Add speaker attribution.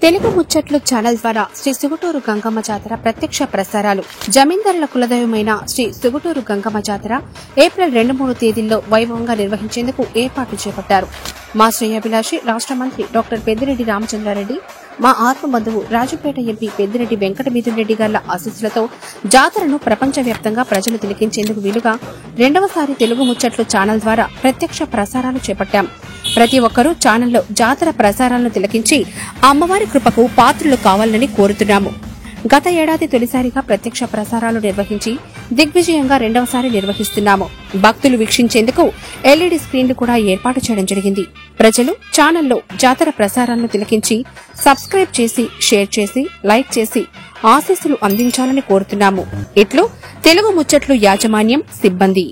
Speaker 1: తెలుగు ముచ్చట్లు ఛానల్ ద్వారా శ్రీ సుగుటూరు గంగమ్మ జాతర ప్రత్యక్ష ప్రసారాలు. జమీందారుల కులదైవమైన శ్రీ సుగుటూరు గంగమ్మ జాతర ఏప్రిల్ 2-3 తేదీల్లో వైభవంగా నిర్వహించేందుకు ఏర్పాట్లు చేపట్టారు. మా శ్రేయాభిలాషి రాష్ట్ర మంత్రి డాక్టర్ పెద్దిరెడ్డి రామచంద్రారెడ్డి, మా ఆత్మబంధువు రాజంపేట ఎంపీ పెద్దిరెడ్డి వెంకట మిథున్ రెడ్డి గార్ల ఆశీస్సులతో జాతరను ప్రపంచవ్యాప్తంగా ప్రజలు తిలకించేందుకు వీలుగా రెండవసారి తెలుగు ముచ్చట్లు ఛానల్ ద్వారా ప్రత్యక్ష ప్రసారాలు చేపట్టాం. ప్రతి ఒక్కరూ ఛానల్లో జాతర ప్రసారాలను తిలకించి అమ్మవారి కృపకు పాత్రులు కావాలని కోరుతున్నాము. గత ఏడాది తొలిసారిగా ప్రత్యక్ష ప్రసారాలు నిర్వహించి దిగ్విజయంగా రెండవసారి నిర్వహిస్తున్నాము. భక్తులు వీక్షించేందుకు ఎల్ఈడీ స్క్రీన్లు కూడా ఏర్పాటు చేయడం జరిగింది. ప్రజలు ఛానల్లో జాతర ప్రసారాలను తిలకించి సబ్స్క్రైబ్ చేసి, షేర్ చేసి, లైక్ చేసి ఆశీస్సులు అందించాలని కోరుతున్నాము. ఇట్లు తెలుగు ముచ్చట్లు యాజమాన్యం, సిబ్బంది.